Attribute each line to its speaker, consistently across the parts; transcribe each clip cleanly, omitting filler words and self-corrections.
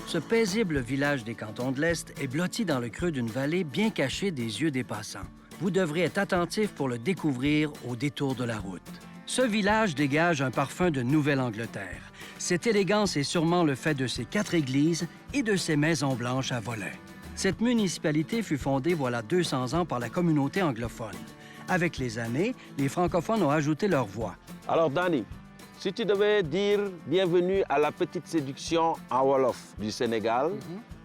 Speaker 1: Ce paisible village des cantons de l'Est est blotti dans le creux d'une vallée bien cachée des yeux des passants. Vous devrez être attentif pour le découvrir au détour de la route. Ce village dégage un parfum de Nouvelle-Angleterre. Cette élégance est sûrement le fait de ses 4 églises et de ses maisons blanches à volets. Cette municipalité fut fondée voilà 200 ans par la communauté anglophone. Avec les années, les francophones ont ajouté leur voix.
Speaker 2: Alors, Danny, si tu devais dire bienvenue à la petite séduction en Wolof du Sénégal,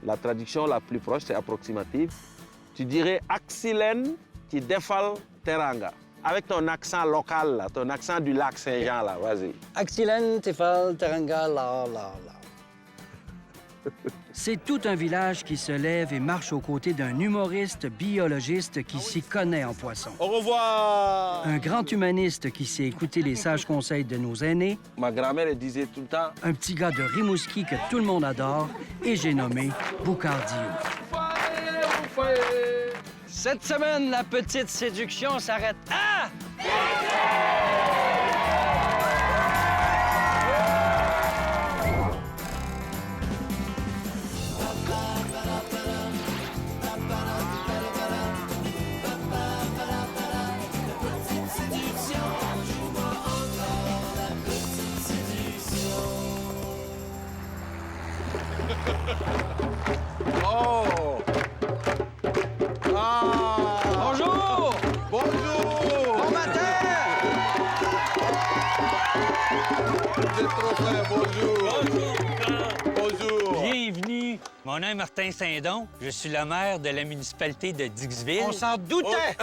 Speaker 2: la traduction la plus proche, c'est approximative, tu dirais Axilen qui défale Teranga. Avec ton accent local, là, ton accent du lac Saint-Jean, là, vas-y.
Speaker 1: Axilen, Tefal, Teranga, la. C'est tout un village qui se lève et marche aux côtés d'un humoriste biologiste qui s'y connaît en poisson.
Speaker 2: Au revoir!
Speaker 1: Un grand humaniste qui sait écouter les sages conseils de nos aînés.
Speaker 2: Ma grand-mère, elle disait tout le temps...
Speaker 1: Un petit gars de Rimouski que tout le monde adore. Et j'ai nommé Boucard Diouf. Cette semaine, la petite séduction s'arrête à...
Speaker 2: Oh! Ah!
Speaker 1: Bonjour!
Speaker 2: Bonjour!
Speaker 1: Bon matin!
Speaker 2: Vous êtes trop fin, bonjour! Bonjour!
Speaker 3: Bienvenue. Mon nom est Martin Saint-Don. Je suis le maire de la municipalité de Dixville.
Speaker 1: On s'en doutait!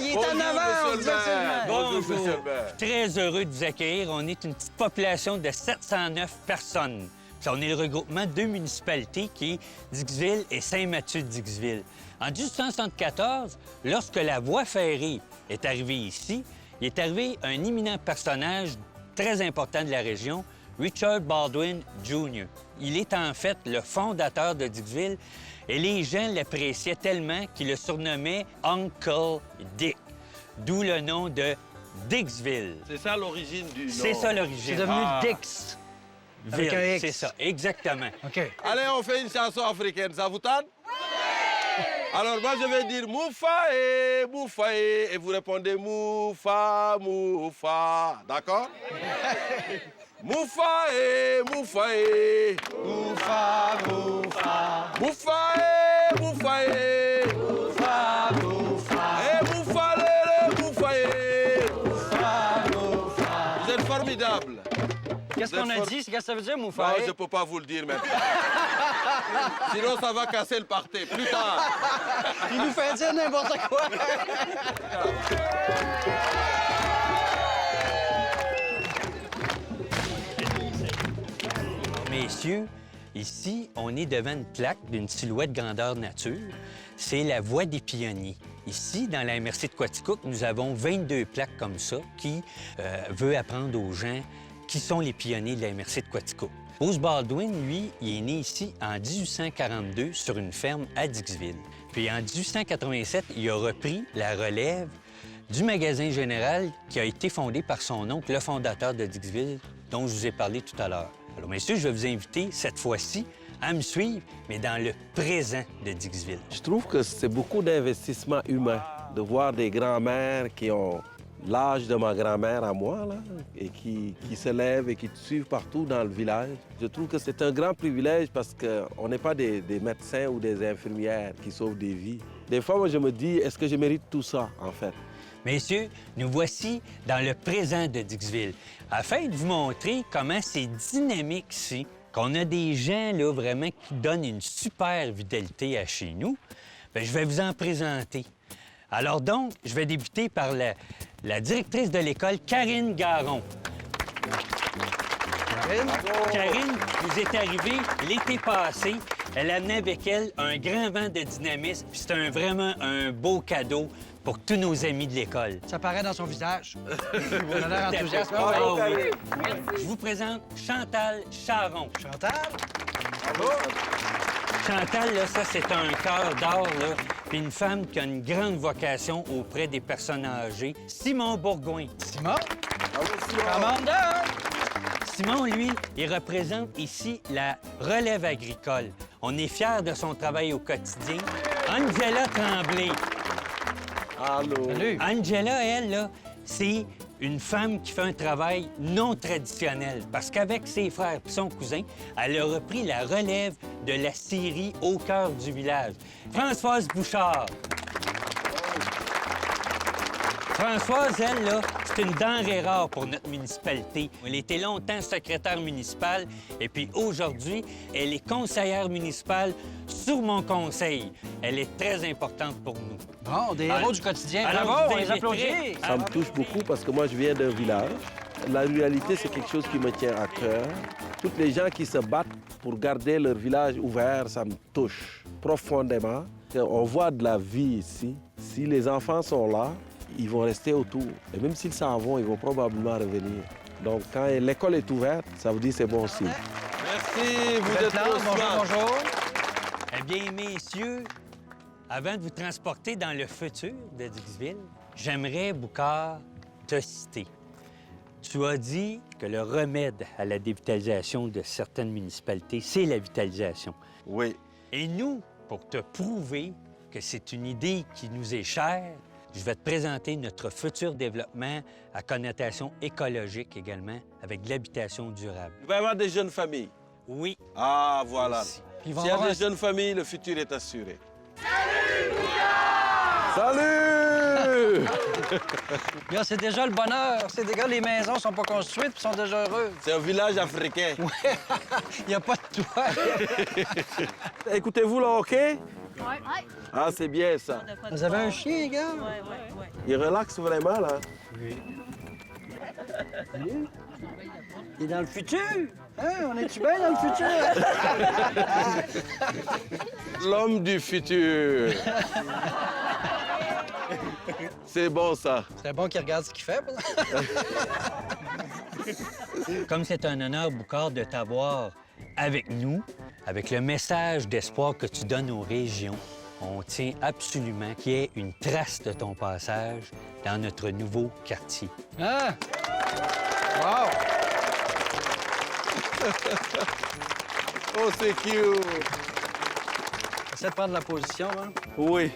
Speaker 1: Il est en avance,
Speaker 2: monsieur le maire.
Speaker 3: Bonjour.
Speaker 2: Bonjour, monsieur le maire.
Speaker 3: Très heureux de vous accueillir. On est une petite population de 709 personnes. Puis on est le regroupement de 2 municipalités qui est Dixville et Saint-Mathieu-de-Dixville. En 1874, lorsque la voie ferrée est arrivée ici, il est arrivé un éminent personnage très important de la région, Richard Baldwin Jr. Il est en fait le fondateur de Dixville et les gens l'appréciaient tellement qu'ils le surnommaient Uncle Dick, d'où le nom de Dixville.
Speaker 2: C'est ça l'origine du nom.
Speaker 3: C'est ça l'origine.
Speaker 1: C'est devenu
Speaker 2: Ah.
Speaker 1: Dix.
Speaker 3: Ville,
Speaker 1: Avec un X.
Speaker 3: c'est ça, exactement.
Speaker 1: OK.
Speaker 2: Allez, on fait une chanson africaine, ça vous tente? Oui! Alors, moi, je vais dire Moufae, Moufae, et vous répondez Moufa, Moufa. D'accord? Moufae, Moufae.
Speaker 1: Moufa, moufa,
Speaker 2: Moufae, Moufae.
Speaker 1: moufa, moufa,
Speaker 2: Eh, Moufale, Moufae.
Speaker 1: moufa, moufa.
Speaker 2: Vous êtes formidables.
Speaker 1: Qu'est-ce qu'on a dit? Qu'est-ce que ça veut dire, moufa?
Speaker 2: Non, je ne peux pas vous le dire maintenant. Sinon, ça va casser le party. Plus tard.
Speaker 1: Il nous fait dire n'importe quoi.
Speaker 3: Messieurs, ici, on est devant une plaque d'une silhouette grandeur nature. C'est la Voie des pionniers. Ici, dans la MRC de Quaticook, nous avons 22 plaques comme ça qui veut apprendre aux gens qui sont les pionniers de la MRC de Quaticook. Bruce Baldwin, lui, il est né ici en 1842 sur une ferme à Dixville. Puis en 1887, il a repris la relève du magasin général qui a été fondé par son oncle, le fondateur de Dixville, dont je vous ai parlé tout à l'heure. Alors, messieurs, je vais vous inviter cette fois-ci à me suivre, mais dans le présent de Dixville.
Speaker 2: Je trouve que c'est beaucoup d'investissement humain de voir des grands-mères qui ont l'âge de ma grand-mère à moi, là, et qui se lèvent et qui te suivent partout dans le village. Je trouve que c'est un grand privilège parce qu'on n'est pas des médecins ou des infirmières qui sauvent des vies. Des fois, moi, je me dis, est-ce que je mérite tout ça, en fait?
Speaker 3: Messieurs, nous voici dans le présent de Dixville, afin de vous montrer comment c'est dynamique ici, qu'on a des gens là, vraiment qui donnent une super vitalité à chez nous. Bien, je vais vous en présenter. Alors donc, je vais débuter par la directrice de l'école, Karine Garon. Karine, vous êtes arrivée l'été passé. Elle amenait avec elle un grand vent de dynamisme, puis c'était vraiment un beau cadeau pour tous nos amis de l'école.
Speaker 1: Ça paraît dans son visage. On a l'air
Speaker 3: Tout à
Speaker 1: enthousiaste.
Speaker 3: fait.
Speaker 1: Ah oui.
Speaker 3: Ah oui. Je vous présente Chantal Charon.
Speaker 1: Chantal?
Speaker 3: Chantal, là, ça, c'est un cœur d'or, là, puis une femme qui a une grande vocation auprès des personnes âgées. Simon Bourgoin.
Speaker 1: Simon? Commandeur!
Speaker 3: Simon, lui, il représente ici la relève agricole. On est fiers de son travail au quotidien. Angela Tremblay.
Speaker 2: Allô?
Speaker 1: Salut.
Speaker 3: Angela, elle, là, c'est une femme qui fait un travail non traditionnel parce qu'avec ses frères et son cousin, elle a repris la relève de la scierie au cœur du village. Françoise Bouchard. Françoise, elle, là, c'est une denrée rare pour notre municipalité. Elle était longtemps secrétaire municipale et puis aujourd'hui, elle est conseillère municipale sur mon conseil. Elle est très importante pour nous.
Speaker 1: Bon, des héros du quotidien.
Speaker 3: Alors,
Speaker 1: Bravo,
Speaker 3: vous
Speaker 1: on les
Speaker 3: inviterez-
Speaker 1: applaudit.
Speaker 2: Ça me touche beaucoup parce que moi, je viens d'un village. La ruralité, c'est quelque chose qui me tient à cœur. Toutes les gens qui se battent pour garder leur village ouvert, ça me touche profondément. On voit de la vie ici. Si les enfants sont là, ils vont rester autour. Et même s'ils s'en vont, ils vont probablement revenir. Donc, quand l'école est ouverte, ça veut dire que c'est bon signe. Merci, vous êtes
Speaker 1: Bonjour,
Speaker 2: trop smart.
Speaker 1: bonjour.
Speaker 3: Eh bien, messieurs, avant de vous transporter dans le futur de Dixville, j'aimerais, Boucard, te citer. Tu as dit que le remède à la dévitalisation de certaines municipalités, c'est la vitalisation.
Speaker 2: Oui.
Speaker 3: Et nous, pour te prouver que c'est une idée qui nous est chère, je vais te présenter notre futur développement à connotation écologique également, avec de l'habitation durable.
Speaker 2: Il va y avoir des jeunes familles.
Speaker 3: Oui.
Speaker 2: Ah, voilà.
Speaker 1: Ils vont
Speaker 2: S'il y a
Speaker 1: avoir
Speaker 2: des jeunes familles, le futur est assuré. Salut!
Speaker 1: Là, c'est déjà le bonheur. C'est des gars, les maisons sont pas construites puis sont déjà heureux.
Speaker 2: C'est un village africain.
Speaker 1: Il n'y a pas de toit.
Speaker 2: Écoutez-vous le hockey?
Speaker 4: Oui.
Speaker 2: Ah, c'est bien ça.
Speaker 1: Vous avez un chien, les gars?
Speaker 2: Il relaxe vraiment, là.
Speaker 1: Il est dans le futur. Hein? On est-tu bien dans le futur?
Speaker 2: L'homme du futur. C'est bon, ça.
Speaker 1: C'est bon qu'il regarde ce qu'il fait.
Speaker 3: Comme c'est un honneur, Boucard, de t'avoir avec nous, avec le message d'espoir que tu donnes aux régions, on tient absolument qu'il y ait une trace de ton passage dans notre nouveau quartier.
Speaker 1: Hein? Wow!
Speaker 2: Oh, c'est cute.
Speaker 1: Essaie de prendre la position, hein?
Speaker 2: Oui.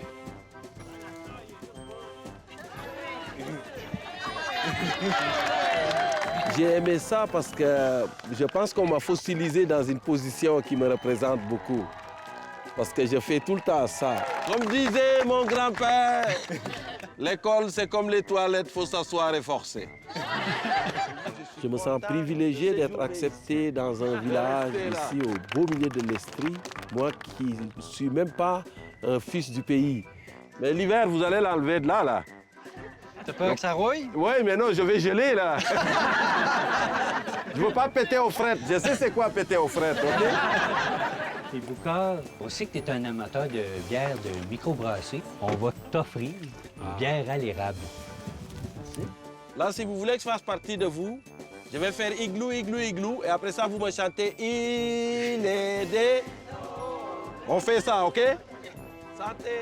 Speaker 2: J'ai aimé ça parce que je pense qu'on m'a fossilisé dans une position qui me représente beaucoup. Parce que je fais tout le temps ça. Comme disait mon grand-père, l'école, c'est comme les toilettes, faut s'asseoir et forcer. Je me sens privilégié d'être accepté dans un village ici, au beau milieu de l'Estrie. Moi qui ne suis même pas un fils du pays. Mais l'hiver, vous allez l'enlever de là, là.
Speaker 1: T'as peur que ça rouille?
Speaker 2: Oui, mais non, je vais geler, là. Je veux pas péter aux frettes. Je sais c'est quoi péter aux frettes, OK?
Speaker 3: Et Boucard, on sait que tu es un amateur de bière de microbrassée. On va t'offrir une bière à l'érable.
Speaker 2: Là, si vous voulez que je fasse partie de vous, je vais faire igloo, igloo, igloo, et après ça, vous me chantez Il est des... On fait ça, OK? Santé!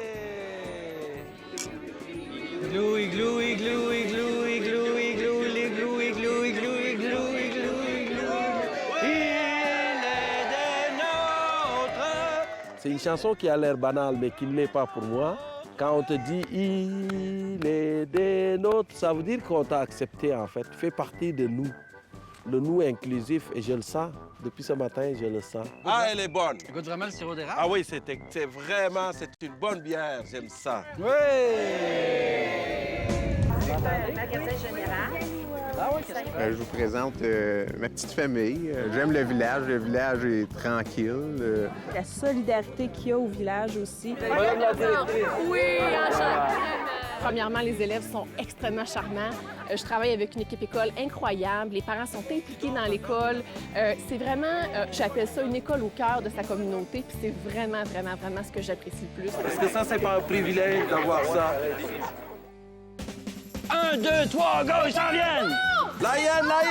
Speaker 1: Igloo, igloo, igloo, igloo, igloo, igloo, igloo, igloo, igloo, igloo, igloo, igloo. Il est des nôtres. C'est une chanson qui a l'air banale, mais qui ne l'est pas pour moi. Quand on te dit « Il est des nôtres », ça veut dire qu'on t'a accepté, en fait. Tu fais partie de nous. Le nous inclusif, et je le sens. Depuis ce matin, je le sens. Ah, elle est bonne. Tu goûtes vraiment le sirop d'érable?
Speaker 2: Ah oui, c'est vraiment, c'est une bonne bière. J'aime ça.
Speaker 1: Oui!
Speaker 4: Magasin général.
Speaker 1: Ah oui, qu'est-ce que
Speaker 5: Je vous présente ma petite famille. J'aime le village. Le village est tranquille.
Speaker 6: La solidarité qu'il y a au village aussi.
Speaker 4: Oui, enchanté.
Speaker 6: Premièrement, les élèves sont extrêmement charmants. Je travaille avec une équipe école incroyable. Les parents sont impliqués dans l'école. C'est vraiment, j'appelle ça une école au cœur de sa communauté. Puis c'est vraiment, vraiment, vraiment ce que j'apprécie le plus.
Speaker 2: Est-ce que ça, c'est pas un privilège d'avoir ça?
Speaker 1: 1, 2, 3, go, ils s'en viennent!
Speaker 2: La hyène, la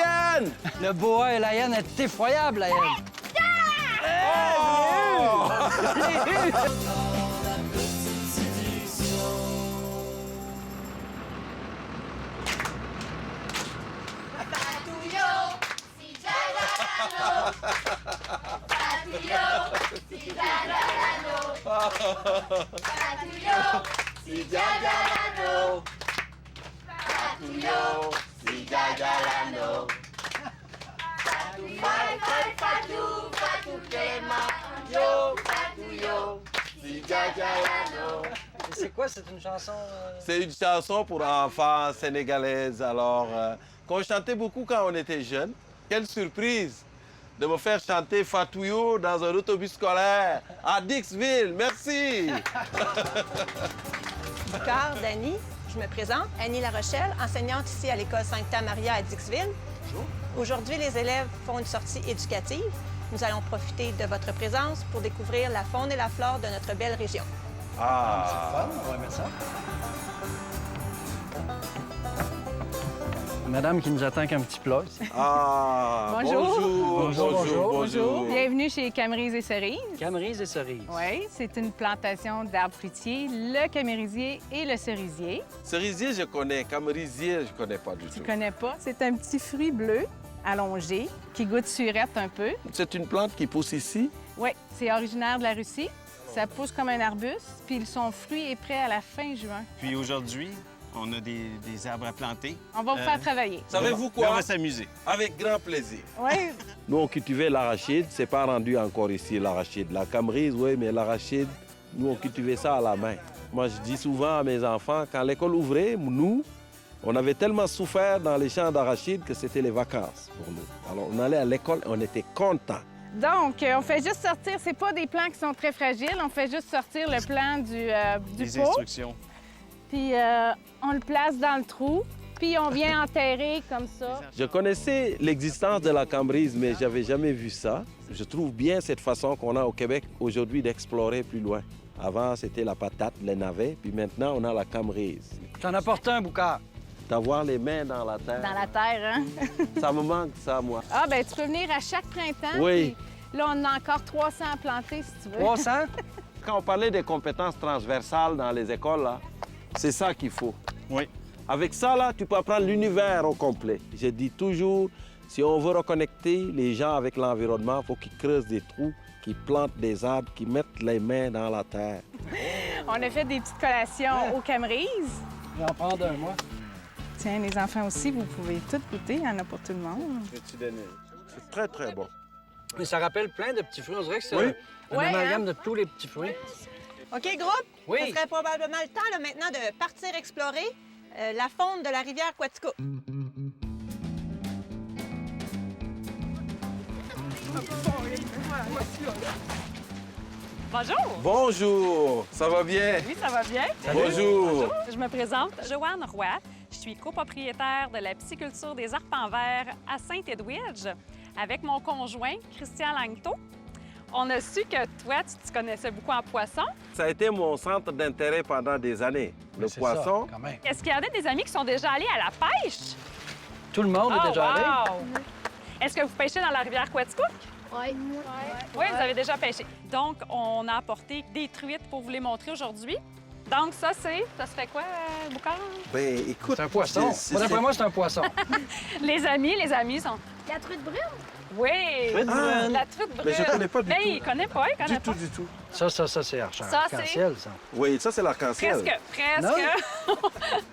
Speaker 2: hyène!
Speaker 1: Le boa et la hyène est effroyable, la hyène. C'est quoi, c'est une chanson?
Speaker 2: C'est une chanson pour enfants sénégalaise. Alors, qu'on chantait beaucoup quand on était jeunes. Quelle surprise de me faire chanter Fatouyo dans un autobus scolaire à Dixville. Merci.
Speaker 7: Boucard, Dany, je me présente. Annie Larochelle, enseignante ici à l'école Sancta-Maria à Dixville. Aujourd'hui, les élèves font une sortie éducative. Nous allons profiter de votre présence pour découvrir la faune et la flore de notre belle région.
Speaker 2: Ah.
Speaker 1: On va mettre ça. Madame qui nous attend avec un petit plat ici.
Speaker 2: Ah.
Speaker 8: Bonjour.
Speaker 2: Bonjour.
Speaker 8: Bienvenue chez Camerise et Cerises.
Speaker 1: Camerise et cerises.
Speaker 8: Oui, c'est une plantation d'arbres fruitiers, le camérisier et le cerisier.
Speaker 2: Cerisier, je connais. Camerisier, je connais pas du
Speaker 8: Tu
Speaker 2: tout.
Speaker 8: connais pas? C'est un petit fruit bleu allongé qui goûte surette un peu.
Speaker 2: C'est une plante qui pousse ici.
Speaker 8: Oui, c'est originaire de la Russie. Ça pousse comme un arbuste, puis son fruit est prêt à la fin juin.
Speaker 9: Puis aujourd'hui, on a des arbres à planter.
Speaker 8: On va vous faire travailler.
Speaker 2: Savez-vous
Speaker 9: Puis on
Speaker 2: quoi?
Speaker 9: va s'amuser.
Speaker 2: Avec grand plaisir.
Speaker 8: Oui,
Speaker 2: Nous, on cultivait l'arachide. C'est pas rendu encore ici, l'arachide. La camerise, oui, mais l'arachide, nous, on cultivait ça à la main. Moi, je dis souvent à mes enfants, quand l'école ouvrait, nous, on avait tellement souffert dans les champs d'arachide que c'était les vacances pour nous. Alors, on allait à l'école et on était contents.
Speaker 8: donc on fait juste sortir, c'est pas des plants qui sont très fragiles, on fait juste sortir le plant du
Speaker 9: Les
Speaker 8: pot,
Speaker 9: instructions.
Speaker 8: puis on le place dans le trou, puis on vient enterrer comme ça.
Speaker 2: Je connaissais l'existence de la cambrise, mais j'avais jamais vu ça. Je trouve bien cette façon qu'on a au Québec aujourd'hui d'explorer plus loin. Avant, c'était la patate, les navets, puis maintenant, on a la cambrise.
Speaker 1: T'en apportes un, Boucard.
Speaker 2: D'avoir les mains dans la terre.
Speaker 8: Dans la terre, hein?
Speaker 2: Ça me manque, ça, moi.
Speaker 8: Ah, ben tu peux venir à chaque printemps.
Speaker 2: Oui.
Speaker 8: Puis là, on a encore 300 à planter, si tu veux.
Speaker 1: 300?
Speaker 2: Quand on parlait des compétences transversales dans les écoles, là, c'est ça qu'il faut.
Speaker 9: Oui.
Speaker 2: Avec ça, là, tu peux apprendre l'univers au complet. Je dis toujours, si on veut reconnecter les gens avec l'environnement, il faut qu'ils creusent des trous, qu'ils plantent des arbres, qu'ils mettent les mains dans la terre.
Speaker 8: On a fait des petites collations aux Camerises.
Speaker 1: Je vais en prendre un, moi.
Speaker 8: Tiens, les enfants aussi, vous pouvez tout goûter. Il y en a pour tout le monde.
Speaker 2: Peux-tu donner? C'est très, très bon.
Speaker 1: Mais ça rappelle plein de petits fruits. On dirait que c'est
Speaker 2: Oui.
Speaker 1: un
Speaker 7: Ouais,
Speaker 1: amalgame de tous les petits fruits.
Speaker 7: OK, groupe?
Speaker 1: Oui.
Speaker 7: Ce serait probablement le temps là, maintenant de partir explorer la faune de la rivière Quaticook.
Speaker 10: Bonjour!
Speaker 2: Bonjour, ça va bien?
Speaker 10: Oui, ça va bien?
Speaker 2: Bonjour.
Speaker 10: Je me présente, Joanne Roy. Je suis copropriétaire de la pisciculture des Arpents Verts à Saint-Edwidge avec mon conjoint, Christian Langto. On a su que toi, tu te connaissais beaucoup en poisson.
Speaker 2: Ça a été mon centre d'intérêt pendant des années. Le
Speaker 1: C'est
Speaker 2: poisson.
Speaker 1: ça, quand même.
Speaker 10: Est-ce qu'il y en a des amis qui sont déjà allés à la pêche?
Speaker 1: Tout le monde est déjà allé.
Speaker 10: Est-ce que vous pêchez dans la rivière Quaticook?
Speaker 4: Oui.
Speaker 10: Oui, vous avez déjà pêché. Donc, on a apporté des truites pour vous les montrer aujourd'hui. Donc, ça serait quoi, Boucard?
Speaker 2: Ben, écoute.
Speaker 1: C'est un poisson. Moi, d'après moi, c'est un poisson.
Speaker 10: Les amis sont...
Speaker 4: La truite brune?
Speaker 10: Oui!
Speaker 2: Ah,
Speaker 10: La truite brune.
Speaker 2: mais je connais pas du
Speaker 10: Mais
Speaker 2: tout.
Speaker 10: il connaît pas, il connaît
Speaker 2: Du
Speaker 10: pas.
Speaker 2: tout, du tout.
Speaker 1: Ça, c'est arc-en-ciel, ça.
Speaker 2: Oui, ça, c'est l'arc-en-ciel.
Speaker 10: Presque.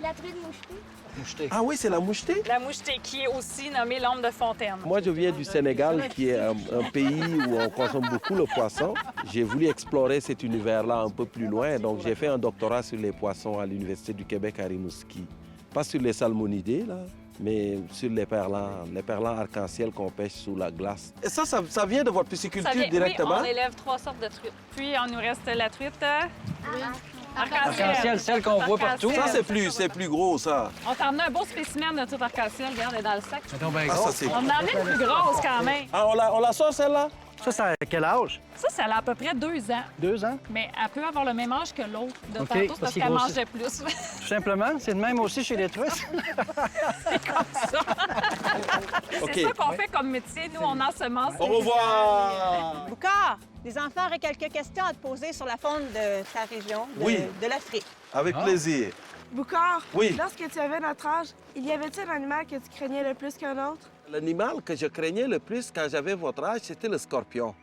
Speaker 4: La truite mouchetée?
Speaker 1: Moucheté.
Speaker 2: Ah oui, c'est la mouchetée?
Speaker 10: La mouchetée, qui est aussi nommée l'ombre de fontaine.
Speaker 2: Moi, je viens du Sénégal, qui est un pays où on consomme beaucoup le poisson. J'ai voulu explorer cet univers-là un peu plus loin, donc j'ai fait un doctorat sur les poissons à l'Université du Québec à Rimouski. Pas sur les salmonidés, là, mais sur les perlans arc-en-ciel qu'on pêche sous la glace. Et ça vient de votre pisciculture
Speaker 10: Ça vient-
Speaker 2: directement?
Speaker 10: Oui, on élève 3 sortes de truites. Puis, on nous reste la truite
Speaker 1: Arc-en-ciel, celle qu'on voit partout.
Speaker 2: Ça, c'est plus gros, ça.
Speaker 10: On t'a emmené un beau spécimen de truite arc-en-ciel. Regarde, elle est dans le sac.
Speaker 1: C'est donc bien
Speaker 2: Ah,
Speaker 1: gros.
Speaker 2: ça, c'est...
Speaker 10: On en a une plus grosse quand même.
Speaker 2: Ah, on la sort, celle-là?
Speaker 1: Ça, c'est à quel âge?
Speaker 10: Ça a à peu près 2 ans.
Speaker 1: 2 ans?
Speaker 10: Mais elle peut avoir le même âge que l'autre de
Speaker 1: OK,
Speaker 10: tantôt, c'est
Speaker 1: parce
Speaker 10: parce
Speaker 1: qu'il
Speaker 10: qu'elle
Speaker 1: grossit.
Speaker 10: mangeait plus.
Speaker 1: Tout simplement. C'est le même aussi chez les truites.
Speaker 2: OK.
Speaker 10: C'est ça qu'on fait comme métier. Nous, on ensemence.
Speaker 2: Au revoir!
Speaker 7: Boucard, les enfants auraient quelques questions à te poser sur la faune de ta région,
Speaker 2: Oui.
Speaker 7: de l'Afrique.
Speaker 2: Avec plaisir.
Speaker 11: Boucard,
Speaker 2: Oui.
Speaker 11: lorsque tu avais notre âge, il y avait-il un animal que tu craignais le plus qu'un autre?
Speaker 2: L'animal que je craignais le plus quand j'avais votre âge, c'était le scorpion.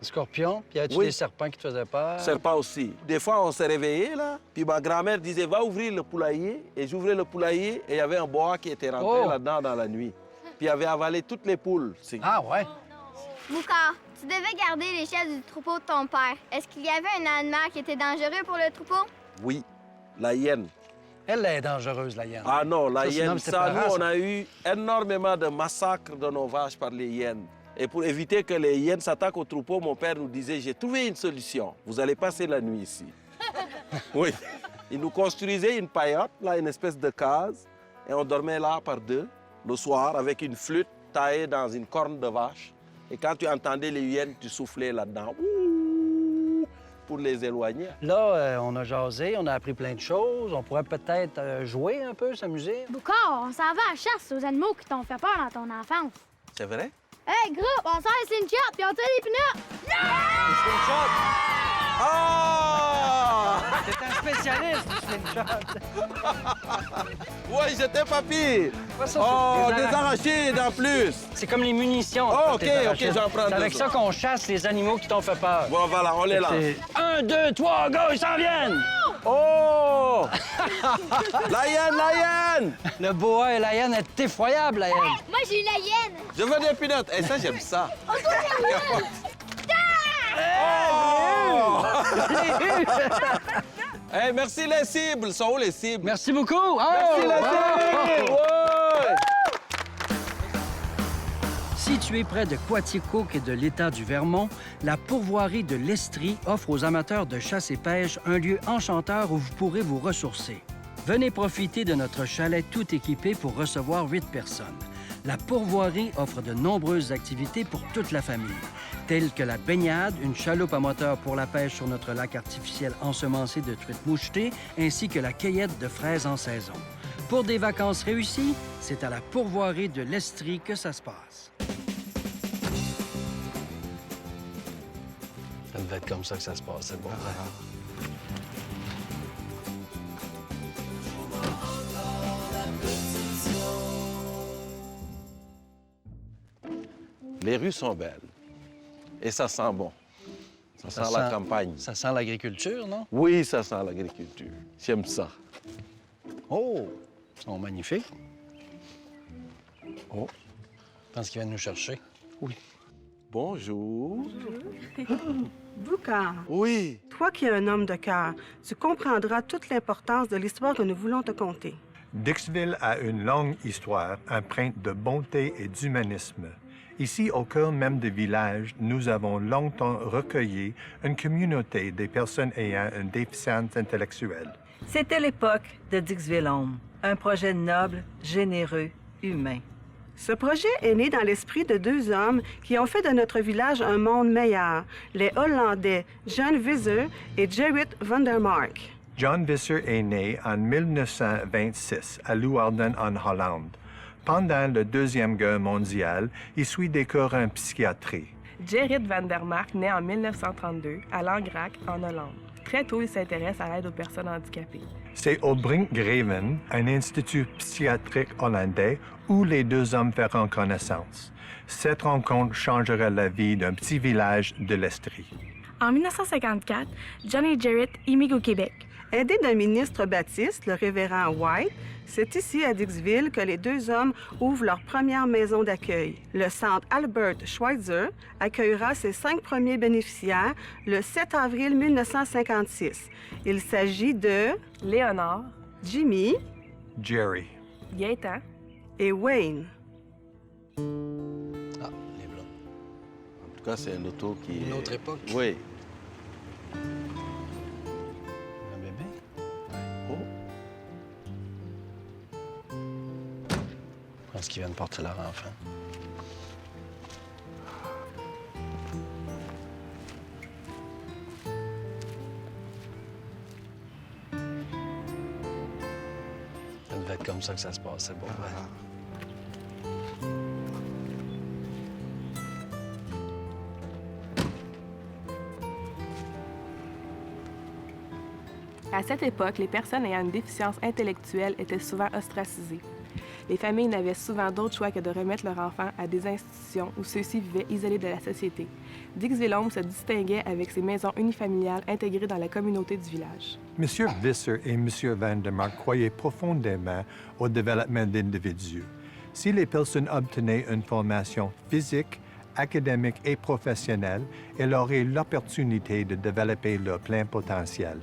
Speaker 1: Scorpion, puis y a-tu
Speaker 2: Oui.
Speaker 1: des serpents qui te faisaient peur?
Speaker 2: Serpent aussi. Des fois, on s'est réveillé, là, puis ma grand-mère disait, va ouvrir le poulailler. Et j'ouvrais le poulailler et il y avait un boa qui était rentré là-dedans dans la nuit. Puis il avait avalé toutes les poules.
Speaker 1: Ah ouais?
Speaker 4: Boucard, tu devais garder les chefs du troupeau de ton père. Est-ce qu'il y avait un animal qui était dangereux pour le troupeau?
Speaker 2: Oui, la hyène.
Speaker 1: Elle est dangereuse, la hyène.
Speaker 2: Ah non, la
Speaker 1: Ça, sinon,
Speaker 2: hyène,
Speaker 1: c'est
Speaker 2: ça,
Speaker 1: peurant,
Speaker 2: nous, on
Speaker 1: ça.
Speaker 2: a eu énormément de massacres de nos vaches par les hyènes. Et pour éviter que les hyènes s'attaquent au troupeau, mon père nous disait, j'ai trouvé une solution. Vous allez passer la nuit ici. Oui. Il nous construisait une paillote, là, une espèce de case, et on dormait là par deux, le soir, avec une flûte taillée dans une corne de vache. Et quand tu entendais les hyènes, tu soufflais là-dedans. Ouh, pour les éloigner.
Speaker 1: Là, on a jasé, on a appris plein de choses. On pourrait peut-être jouer un peu, s'amuser.
Speaker 4: Boucard, on s'en va à la chasse aux animaux qui t'ont fait peur dans ton enfance.
Speaker 2: C'est vrai?
Speaker 4: Hey, groupe, on sort les slingshot puis on tire les pinottes!
Speaker 2: Ah!
Speaker 1: T'es un spécialiste du slingshot.
Speaker 2: Oui, j'étais pas pire.
Speaker 1: Ça,
Speaker 2: Oh,
Speaker 1: c'est
Speaker 2: des arachides en plus.
Speaker 1: C'est comme les munitions.
Speaker 2: Oh,
Speaker 1: tes
Speaker 2: OK,
Speaker 1: arachides.
Speaker 2: j'en prends
Speaker 1: C'est avec
Speaker 2: deux,
Speaker 1: ça qu'on chasse les animaux qui t'ont fait peur.
Speaker 2: Bon, voilà, on les lance.
Speaker 1: 1, 2, 3, go, ils s'en viennent!
Speaker 2: Oh! La hyène, la hyène!
Speaker 1: Le boa et la hyène est effroyable, la hyène.
Speaker 4: Moi, j'ai eu la hyène!
Speaker 2: Je veux des pinottes. Et ça, j'aime ça.
Speaker 4: Oh, toi, j'ai la hyène!
Speaker 2: Oh! Hey, merci les cibles. Sont où les cibles?
Speaker 1: Merci beaucoup. Oh!
Speaker 2: Merci les cibles! Ouais!
Speaker 1: Situé près de Quaticook et de l'État du Vermont, la pourvoirie de l'Estrie offre aux amateurs de chasse et pêche un lieu enchanteur où vous pourrez vous ressourcer. Venez profiter de notre chalet tout équipé pour recevoir 8 personnes. La pourvoirie offre de nombreuses activités pour toute la famille, telles que la baignade, une chaloupe à moteur pour la pêche sur notre lac artificiel ensemencé de truites mouchetées, ainsi que la cueillette de fraises en saison. Pour des vacances réussies, c'est à la pourvoirie de l'Estrie que ça se passe. Ça devait être comme ça que ça se passe, c'est bon.
Speaker 2: Les rues sont belles. Et ça sent bon. Ça sent la campagne.
Speaker 1: Ça sent l'agriculture, non?
Speaker 2: Oui, ça sent l'agriculture. J'aime ça.
Speaker 1: Oh! Ils sont magnifiques.
Speaker 2: Oh.
Speaker 1: Je pense qu'ils viennent nous chercher.
Speaker 2: Oui. Bonjour.
Speaker 11: Boucard,
Speaker 2: Oui.
Speaker 11: toi qui es un homme de cœur, tu comprendras toute l'importance de l'histoire que nous voulons te conter.
Speaker 12: Dixville a une longue histoire empreinte de bonté et d'humanisme. Ici, au cœur même du village, nous avons longtemps recueilli une communauté des personnes ayant une déficience intellectuelle.
Speaker 13: C'était l'époque de Dixville Home, un projet noble, généreux, humain.
Speaker 11: Ce projet est né dans l'esprit de deux hommes qui ont fait de notre village un monde meilleur, les Hollandais John Visser et Gerrit Vandermark.
Speaker 12: John Visser est né en 1926 à Leeuwarden, en Hollande. Pendant la Deuxième Guerre mondiale, il suit des cours en psychiatrie.
Speaker 11: Gerrit Vandermark naît en 1932 à Langrac, en Hollande. Très tôt, il s'intéresse à l'aide aux personnes handicapées.
Speaker 12: C'est au Brinkgraven, un institut psychiatrique hollandais, où les deux hommes feront connaissance. Cette rencontre changera la vie d'un petit village de l'Estrie.
Speaker 11: En 1954, John et Gerrit immigrent au Québec. Aidés d'un ministre baptiste, le révérend White, c'est ici, à Dixville, que les deux hommes ouvrent leur première maison d'accueil. Le centre Albert Schweitzer accueillera ses 5 premiers bénéficiaires le 7 avril 1956. Il s'agit de Léonard, Jimmy,
Speaker 12: Jerry.
Speaker 11: Gaétan et Wayne.
Speaker 1: Ah, les blancs.
Speaker 2: En tout cas, c'est un auto qui est...
Speaker 1: Une autre époque.
Speaker 2: Oui.
Speaker 1: Un bébé.
Speaker 2: Oh.
Speaker 1: Je pense qu'ils viennent porter leur enfant. Ça devait être comme ça que ça se passe, c'est bon.
Speaker 11: À cette époque, les personnes ayant une déficience intellectuelle étaient souvent ostracisées. Les familles n'avaient souvent d'autre choix que de remettre leurs enfants à des institutions où ceux-ci vivaient isolés de la société.
Speaker 6: Dixville-Home se distinguait avec ses maisons unifamiliales intégrées dans la communauté du village.
Speaker 12: M. Visser et M. Vandermark croyaient profondément au développement d'individus. Si les personnes obtenaient une formation physique, académique et professionnelle, elles auraient l'opportunité de développer leur plein potentiel.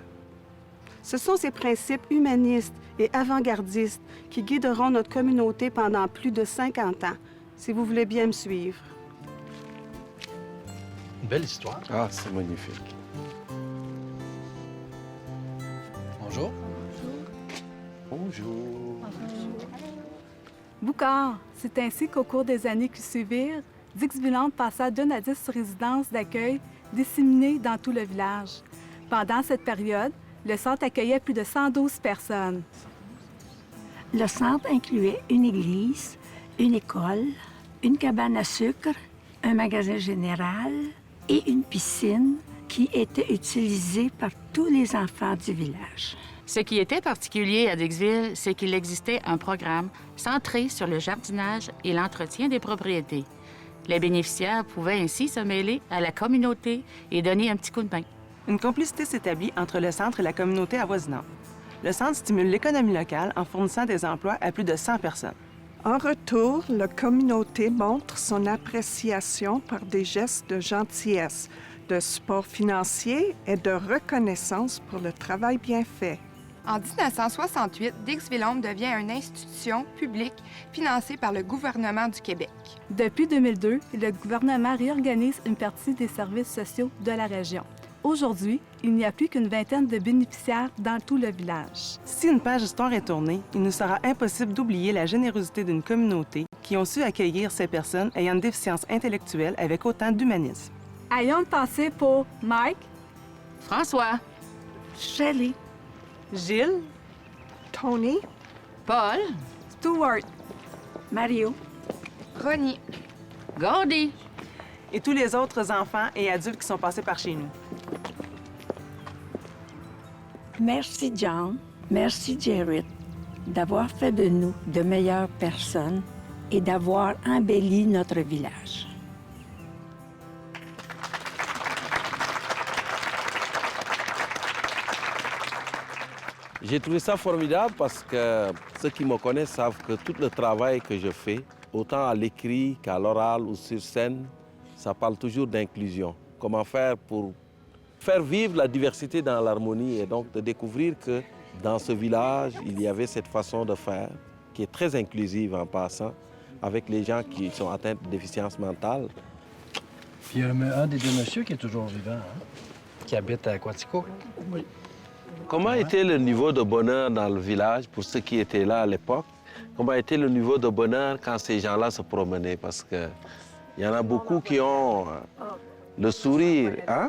Speaker 11: Ce sont ces principes humanistes et avant-gardistes qui guideront notre communauté pendant plus de 50 ans, si vous voulez bien me suivre.
Speaker 1: Une belle histoire.
Speaker 2: Ah, c'est magnifique.
Speaker 1: Bonjour.
Speaker 2: Bonjour.
Speaker 14: Boucard, c'est ainsi qu'au cours des années qui suivirent, Dixville-Home passa d'1 à 10 résidences d'accueil disséminées dans tout le village. Pendant cette période, le centre accueillait plus de 112 personnes.
Speaker 15: Le centre incluait une église, une école, une cabane à sucre, un magasin général et une piscine qui était utilisée par tous les enfants du village.
Speaker 16: Ce qui était particulier à Dixville, c'est qu'il existait un programme centré sur le jardinage et l'entretien des propriétés. Les bénéficiaires pouvaient ainsi se mêler à la communauté et donner un petit coup de main.
Speaker 17: Une complicité s'établit entre le centre et la communauté avoisinante. Le centre stimule l'économie locale en fournissant des emplois à plus de 100 personnes.
Speaker 11: En retour, la communauté montre son appréciation par des gestes de gentillesse, de support financier et de reconnaissance pour le travail bien fait.
Speaker 18: En 1968, Dixville-Home devient une institution publique financée par le gouvernement du Québec.
Speaker 14: Depuis 2002, le gouvernement réorganise une partie des services sociaux de la région. Aujourd'hui, il n'y a plus qu'une vingtaine de bénéficiaires dans tout le village.
Speaker 17: Si une page d'histoire est tournée, il nous sera impossible d'oublier la générosité d'une communauté qui ont su accueillir ces personnes ayant une déficience intellectuelle avec autant d'humanisme.
Speaker 14: Ayons une pensée pour Mike,
Speaker 16: François,
Speaker 15: Shelley,
Speaker 17: Gilles,
Speaker 11: Tony,
Speaker 16: Paul,
Speaker 14: Stuart,
Speaker 15: Mario,
Speaker 18: Ronnie,
Speaker 16: Gordy
Speaker 17: et tous les autres enfants et adultes qui sont passés par chez nous.
Speaker 15: Merci John, merci Jared d'avoir fait de nous de meilleures personnes et d'avoir embelli notre village.
Speaker 2: J'ai trouvé ça formidable parce que ceux qui me connaissent savent que tout le travail que je fais, autant à l'écrit qu'à l'oral ou sur scène, ça parle toujours d'inclusion. Comment faire pour faire vivre la diversité dans l'harmonie et donc de découvrir que dans ce village, il y avait cette façon de faire qui est très inclusive en passant avec les gens qui sont atteints de déficience mentale.
Speaker 1: Puis il y a un des deux messieurs qui est toujours vivant, hein, qui habite à Quaticook.
Speaker 2: Oui. Comment était le niveau de bonheur dans le village pour ceux qui étaient là à l'époque? Comment était le niveau de bonheur quand ces gens-là se promenaient? Parce qu'il y en a beaucoup qui ont le sourire, hein?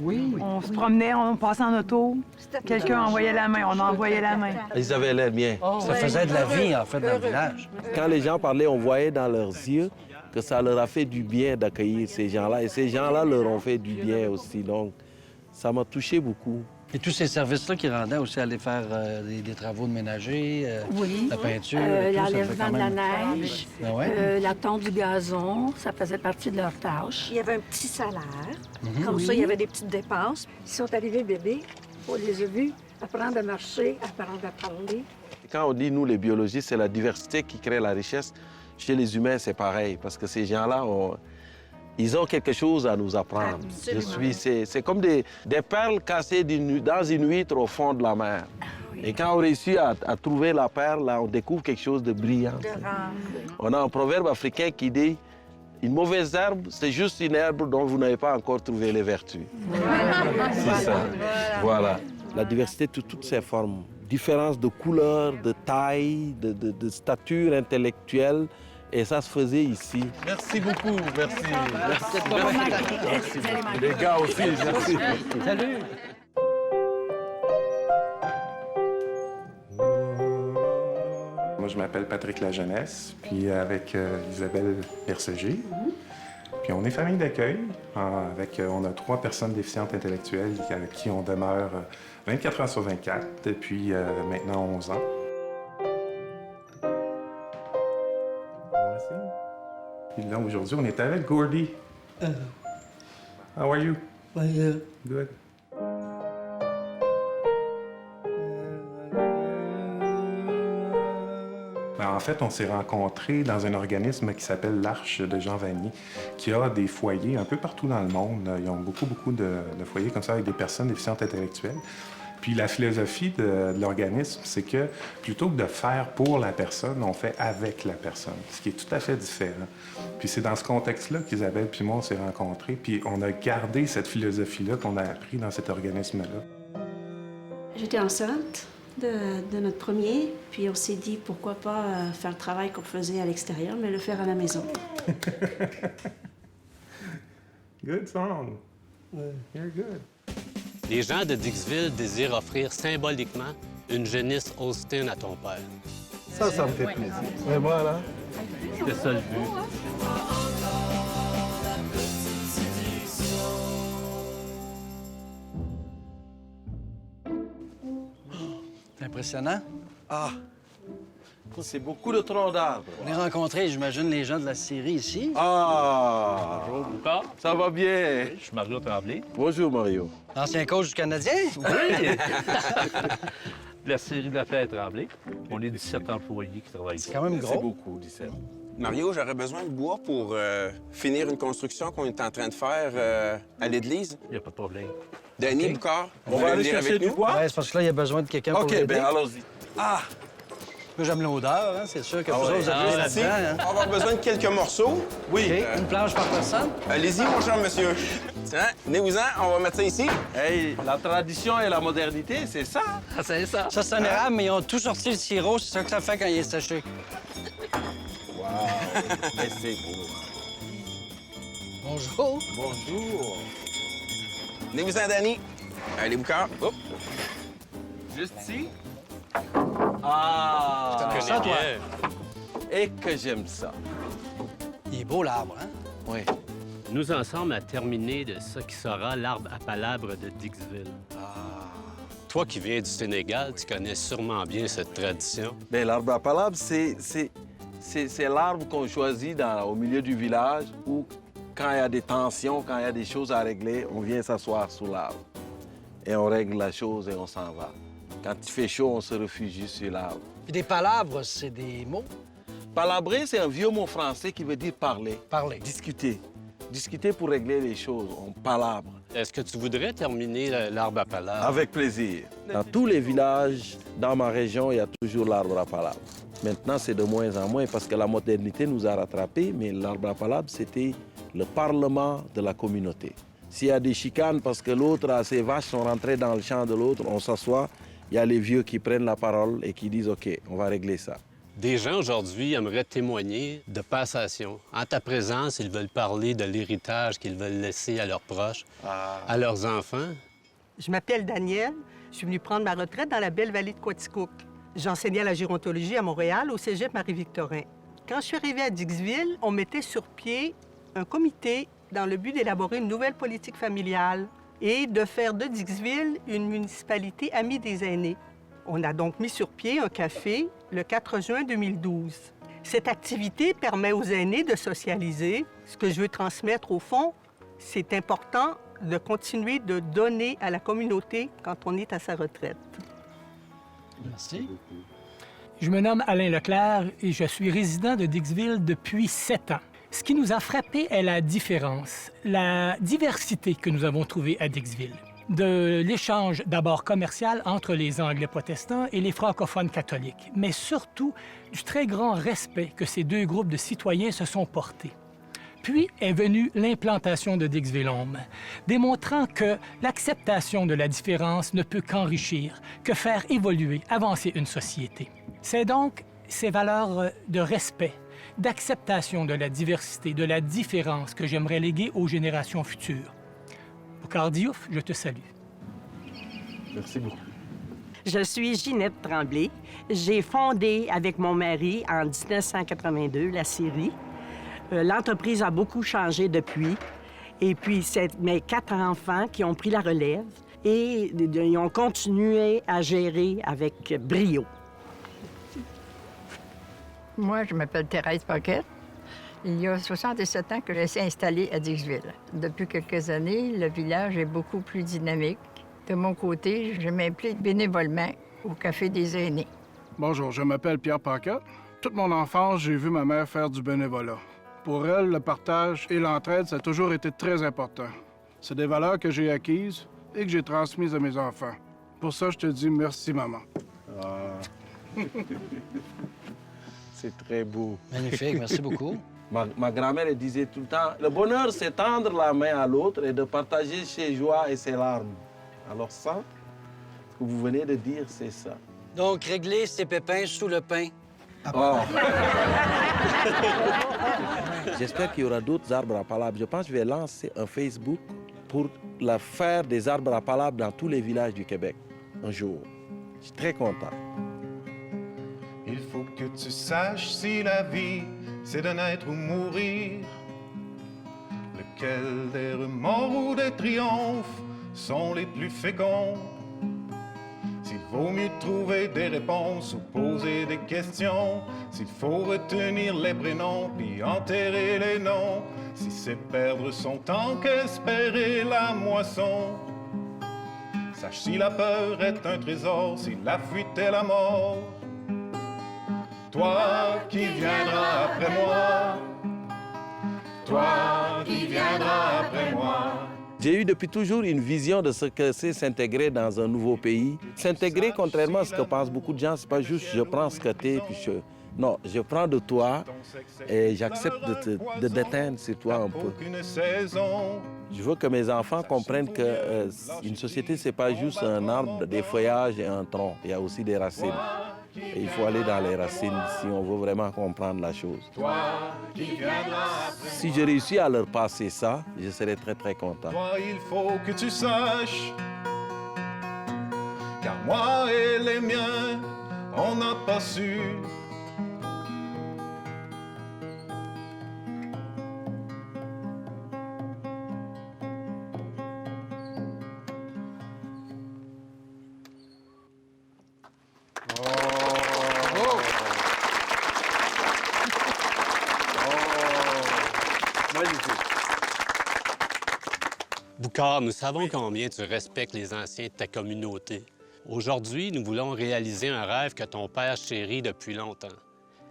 Speaker 19: Oui. On se promenait, on passait en auto. Quelqu'un envoyait la main, on envoyait la main.
Speaker 2: Ils avaient l'air bien.
Speaker 1: Ça faisait de la vie, en fait, dans le village.
Speaker 2: Quand les gens parlaient, on voyait dans leurs yeux que ça leur a fait du bien d'accueillir ces gens-là. Et ces gens-là leur ont fait du bien aussi. Donc, ça m'a touché beaucoup.
Speaker 1: Et tous ces services-là qui rendaient aussi aller faire des travaux de ménager,
Speaker 15: oui. La
Speaker 17: peinture,
Speaker 15: l'enlèvement de la neige,
Speaker 1: Ah ouais?
Speaker 15: la tonte du gazon, ça faisait partie de leur tâche.
Speaker 20: Il y avait un petit salaire. Comme
Speaker 15: Oui.
Speaker 20: ça, il y avait des petites dépenses.
Speaker 15: Ils sont arrivés bébés, on les a vus apprendre à marcher, apprendre à parler.
Speaker 2: Quand on dit, nous, les biologistes, c'est la diversité qui crée la richesse. Chez les humains, c'est pareil, parce que ces gens-là, ils ont quelque chose à nous apprendre. C'est comme des perles cassées dans une huître au fond de la mer. Et quand on réussit à trouver la perle, là, on découvre quelque chose de brillant. On a un proverbe africain qui dit « Une mauvaise herbe, c'est juste une herbe dont vous n'avez pas encore trouvé les vertus. » C'est ça. Voilà. La diversité de toutes ses formes. Différence de couleur, de taille, de stature intellectuelle. Et ça se faisait ici.
Speaker 21: Merci beaucoup, merci.
Speaker 2: Merci.
Speaker 21: Les gars aussi, merci.
Speaker 1: Salut.
Speaker 22: Moi, je m'appelle Patrick Lajeunesse, puis avec Isabelle Berceger. Puis on est famille d'accueil. On a 3 personnes déficientes intellectuelles avec qui on demeure 24 heures sur 24 depuis maintenant 11 ans. Puis là, aujourd'hui, on est avec Gordy. How are you?
Speaker 3: Well,
Speaker 22: Good. En fait, on s'est rencontrés dans un organisme qui s'appelle l'Arche de Jean Vanier, qui a des foyers un peu partout dans le monde. Ils ont beaucoup de foyers comme ça avec des personnes déficientes intellectuelles. Puis la philosophie de l'organisme, c'est que plutôt que de faire pour la personne, on fait avec la personne, ce qui est tout à fait différent. Puis c'est dans ce contexte-là qu'Isabelle puis moi, on s'est rencontrés, puis on a gardé cette philosophie-là qu'on a appris dans cet organisme-là.
Speaker 20: J'étais enceinte de notre premier, puis on s'est dit pourquoi pas faire le travail qu'on faisait à l'extérieur, mais le faire à la maison.
Speaker 22: Good song. You're good.
Speaker 5: Les gens de Dixville désirent offrir symboliquement une génisse Austin à ton père.
Speaker 21: Ça me fait plaisir. Et voilà. C'est ça le but.
Speaker 1: C'est impressionnant.
Speaker 2: Ah! C'est beaucoup de troncs d'arbres.
Speaker 1: On est rencontrés, j'imagine, les gens de la Syrie ici.
Speaker 2: Ah!
Speaker 21: Bonjour, Lucas.
Speaker 2: Ça va bien?
Speaker 21: Oui, je suis Mario Tremblay.
Speaker 2: Bonjour, Mario.
Speaker 1: Ancien coach du Canadien?
Speaker 21: Oui! La série de la Fête Tremblay. On est 17 employés qui travaillent ici.
Speaker 1: C'est quand même gros.
Speaker 2: C'est beaucoup, 17.
Speaker 23: Mario, j'aurais besoin de bois pour finir une construction qu'on est en train de faire à l'église.
Speaker 21: Il n'y a pas de problème.
Speaker 23: Denis, Boucard,
Speaker 2: On va aller chercher du bois?
Speaker 1: Ouais, c'est parce que là, il y a besoin de quelqu'un pour
Speaker 2: OK,
Speaker 1: l'aider.
Speaker 2: bien, allons-y.
Speaker 1: Ah! Moi, j'aime l'odeur, hein? C'est sûr que vous autres, vous
Speaker 23: Ah,
Speaker 1: avez
Speaker 23: là-dessus,
Speaker 1: là-dedans, hein?
Speaker 23: on va avoir besoin de quelques morceaux.
Speaker 2: Oui.
Speaker 1: OK, une planche par personne?
Speaker 23: Allez-y, mon cher monsieur. Tiens, venez-vous-en, on va mettre ça ici.
Speaker 2: Hey, la tradition et la modernité, c'est ça?
Speaker 1: Ah, c'est ça. Ça, c'est un érable, mais ils ont tout sorti le sirop. C'est ça que ça fait quand il est séché.
Speaker 2: Wow! Mais c'est beau.
Speaker 1: Bonjour.
Speaker 2: Bonjour.
Speaker 23: Venez-vous-en, Danny. Allez, Boucard. Hop.
Speaker 2: Juste ici? Ah!
Speaker 1: Tu connais ça, toi?
Speaker 2: Et que j'aime ça.
Speaker 1: Il est beau, l'arbre, hein?
Speaker 2: Oui.
Speaker 5: Nous en sommes à terminer de ce qui sera l'arbre à palabre de Dixville. Toi qui viens du Sénégal, tu connais sûrement bien cette tradition.
Speaker 2: Bien, l'arbre à palabre, c'est l'arbre qu'on choisit au milieu du village où, quand il y a des tensions, quand il y a des choses à régler, on vient s'asseoir sous l'arbre. Et on règle la chose et on s'en va. Quand il fait chaud, on se réfugie sur l'arbre.
Speaker 1: Puis des palabres, c'est des mots?
Speaker 2: Palabrer, c'est un vieux mot français qui veut dire parler.
Speaker 1: Parler.
Speaker 2: Discuter. Discuter pour régler les choses. On palabre.
Speaker 5: Est-ce que tu voudrais terminer l'arbre à palabre?
Speaker 2: Avec plaisir. Dans tous les villages, dans ma région, il y a toujours l'arbre à palabre. Maintenant, c'est de moins en moins parce que la modernité nous a rattrapés, mais l'arbre à palabre, c'était le parlement de la communauté. S'il y a des chicanes parce que l'autre a ses vaches sont rentrées dans le champ de l'autre, on s'assoit, il y a les vieux qui prennent la parole et qui disent « OK, on va régler ça ».
Speaker 5: Des gens aujourd'hui aimeraient témoigner de passation. En ta présence, ils veulent parler de l'héritage qu'ils veulent laisser à leurs proches, à leurs enfants.
Speaker 24: Je m'appelle Danielle. Je suis venue prendre ma retraite dans la belle vallée de Quaticook. J'enseignais la gérontologie à Montréal, au cégep Marie-Victorin. Quand je suis arrivée à Dixville, on mettait sur pied un comité dans le but d'élaborer une nouvelle politique familiale et de faire de Dixville une municipalité amie des aînés. On a donc mis sur pied un café le 4 juin 2012. Cette activité permet aux aînés de socialiser. Ce que je veux transmettre, au fond, c'est important de continuer de donner à la communauté quand on est à sa retraite.
Speaker 1: Merci.
Speaker 25: Je me nomme Alain Leclerc et je suis résident de Dixville depuis 7 ans. Ce qui nous a frappé est la différence, la diversité que nous avons trouvée à Dixville. De l'échange d'abord commercial entre les Anglais protestants et les francophones catholiques, mais surtout du très grand respect que ces deux groupes de citoyens se sont portés. Puis est venue l'implantation de Dixville-Home, démontrant que l'acceptation de la différence ne peut qu'enrichir, que faire évoluer, avancer une société. C'est donc ces valeurs de respect, d'acceptation de la diversité, de la différence que j'aimerais léguer aux générations futures. Boucard Diouf, je te salue.
Speaker 2: Merci beaucoup.
Speaker 26: Je suis Ginette Tremblay. J'ai fondé avec mon mari en 1982 la Syrie. L'entreprise a beaucoup changé depuis. Et puis, c'est mes 4 enfants qui ont pris la relève et ils ont continué à gérer avec brio.
Speaker 27: Moi, je m'appelle Thérèse Paquette.
Speaker 3: Il y a 67 ans que je suis installée à Dixville. Depuis quelques années, le village est beaucoup plus dynamique. De mon côté, je m'implique bénévolement au Café des aînés.
Speaker 4: Bonjour, je m'appelle Pierre Paquette. Toute mon enfance, j'ai vu ma mère faire du bénévolat. Pour elle, le partage et l'entraide, ça a toujours été très important. C'est des valeurs que j'ai acquises et que j'ai transmises à mes enfants. Pour ça, je te dis merci, maman.
Speaker 2: C'est très beau.
Speaker 1: Magnifique, merci beaucoup.
Speaker 2: Ma grand-mère elle disait tout le temps, le bonheur, c'est tendre la main à l'autre et de partager ses joies et ses larmes. Alors ça, ce que vous venez de dire, c'est ça.
Speaker 1: Donc, régler ces pépins sous le pain.
Speaker 2: Oh. J'espère qu'il y aura d'autres arbres à palabre. Je pense que je vais lancer un Facebook pour la faire des arbres à palabre dans tous les villages du Québec un jour. Je suis très content.
Speaker 7: Il faut que tu saches si la vie, c'est de naître ou mourir. Lequel des remords ou des triomphes sont les plus féconds? S'il vaut mieux trouver des réponses ou poser des questions, s'il faut retenir les prénoms puis enterrer les noms, si c'est perdre son temps qu'espérer la moisson. Sache si la peur est un trésor, si la fuite est la mort. Toi qui viendras après moi, toi qui viendras après moi.
Speaker 2: J'ai eu depuis toujours une vision de ce que c'est s'intégrer dans un nouveau pays. S'intégrer, contrairement à ce que pensent beaucoup de gens, c'est pas juste je prends ce que t'es, puis non, je prends de toi et j'accepte de déteindre sur toi un peu. Je veux que mes enfants comprennent qu'une société, c'est pas juste un arbre, des feuillages et un tronc. Il y a aussi des racines. Et il faut aller dans les racines si on veut vraiment comprendre la chose. Si je réussis à leur passer ça, je serai très, très content.
Speaker 7: Toi, il faut que tu saches, car moi et les miens, on n'a pas su.
Speaker 5: Boucard, nous savons combien tu respectes les anciens de ta communauté. Aujourd'hui, nous voulons réaliser un rêve que ton père chérit depuis longtemps.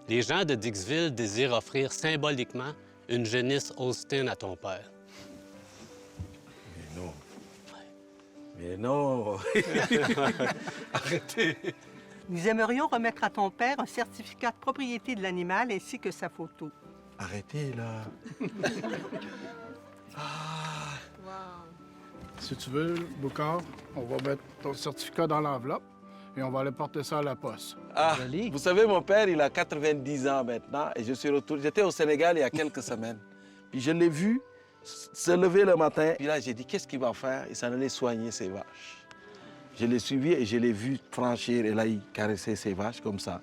Speaker 5: Les gens de Dixville désirent offrir symboliquement une génisse Holstein à ton père.
Speaker 2: Mais non.
Speaker 24: Arrêtez. Nous aimerions remettre à ton père un certificat de propriété de l'animal ainsi que sa photo.
Speaker 2: Arrêtez, là.
Speaker 4: Si tu veux, Boucard, on va mettre ton certificat dans l'enveloppe et on va aller porter ça à la poste.
Speaker 2: Ah, vous savez, mon père, il a 90 ans maintenant et je suis retourné. J'étais au Sénégal il y a quelques semaines. Puis je l'ai vu se lever le matin. Puis là, j'ai dit, qu'est-ce qu'il va faire? Il s'en allait soigner ses vaches. Je l'ai suivi et je l'ai vu franchir et là, il caressait ses vaches comme ça,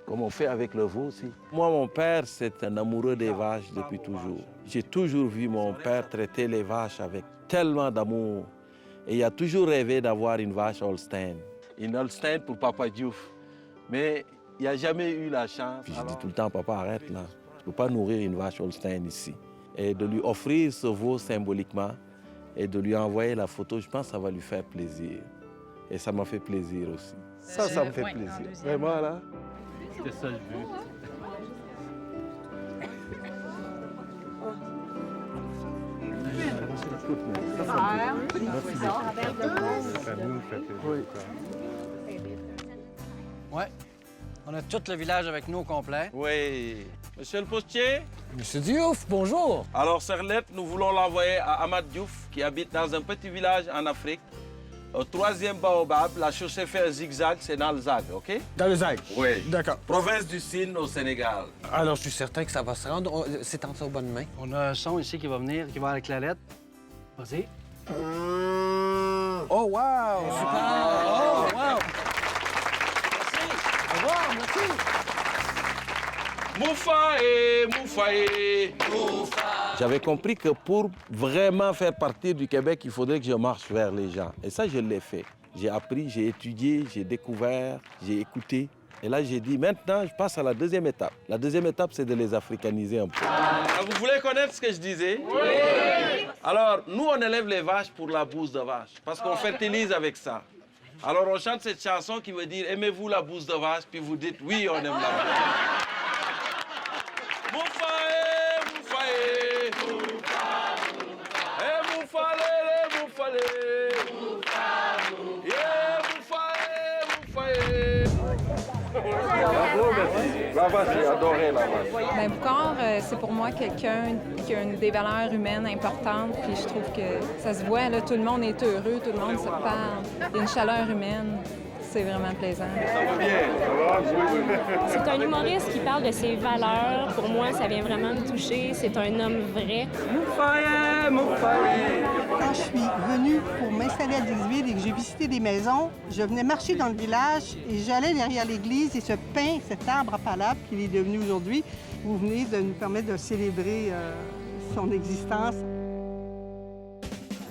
Speaker 2: comme on fait avec le veau aussi. Moi, mon père, c'est un amoureux des vaches depuis toujours. J'ai toujours vu mon père traiter les vaches avec tellement d'amour. Et il a toujours rêvé d'avoir une vache Holstein. Une Holstein pour Papa Diouf. Mais il n'a jamais eu la chance. Puis je dis tout le temps, papa, arrête là. Je ne peux pas nourrir une vache Holstein ici. Et de lui offrir ce veau symboliquement et de lui envoyer la photo, je pense que ça va lui faire plaisir. Et ça m'a fait plaisir aussi. Ça me fait plaisir. Vraiment, là.
Speaker 21: C'était ça le but.
Speaker 1: Oui. On a tout le village avec nous au complet.
Speaker 2: Oui. Monsieur le postier?
Speaker 1: Monsieur Diouf, bonjour.
Speaker 2: Alors, Serlette, nous voulons l'envoyer à Ahmad Diouf, qui habite dans un petit village en Afrique. Au 3e baobab, la chaussée fait un zigzag, c'est dans le Zag, OK?
Speaker 8: Dans le Zag?
Speaker 2: Oui.
Speaker 8: D'accord.
Speaker 2: Province du Sine, au Sénégal.
Speaker 8: Alors, je suis certain que ça va se rendre. C'est en aux bonnes mains.
Speaker 1: On a un son ici qui va venir, qui va avec la lettre. Vas-y.
Speaker 8: Oh, wow!
Speaker 1: Super! Oh, wow! Merci! Au revoir, merci!
Speaker 2: Moufaé, Moufaé, Moufa. J'avais compris que pour vraiment faire partie du Québec, il faudrait que je marche vers les gens. Et ça, je l'ai fait. J'ai appris, j'ai étudié, j'ai découvert, j'ai écouté. Et là, j'ai dit, maintenant, je passe à la deuxième étape. La deuxième étape, c'est de les africaniser un peu. Vous voulez connaître ce que je disais? Oui! Alors, nous, on élève les vaches pour la bouse de vache, parce qu'on fertilise avec ça. Alors, on chante cette chanson qui veut dire, aimez-vous la bouse de vache? Puis vous dites, oui, on aime la vache. Moufaé, moufaé, eh, moufalé, moufalé. La vache, j'ai adoré la vache.
Speaker 6: Bien, Boucard, c'est pour moi quelqu'un qui a des valeurs humaines importantes. Puis je trouve que ça se voit, là, tout le monde est heureux, tout le monde se parle. Il y a une chaleur humaine. C'est vraiment plaisant.
Speaker 2: Ça va bien, ça va?
Speaker 9: C'est un humoriste qui parle de ses valeurs. Pour moi, ça vient vraiment me toucher. C'est un homme vrai.
Speaker 24: Quand je suis venue pour m'installer à Dixville et que j'ai visité des maisons, je venais marcher dans le village et j'allais derrière l'église et ce pin, cet arbre à palabre qu'il est devenu aujourd'hui, vous venez de nous permettre de célébrer son existence.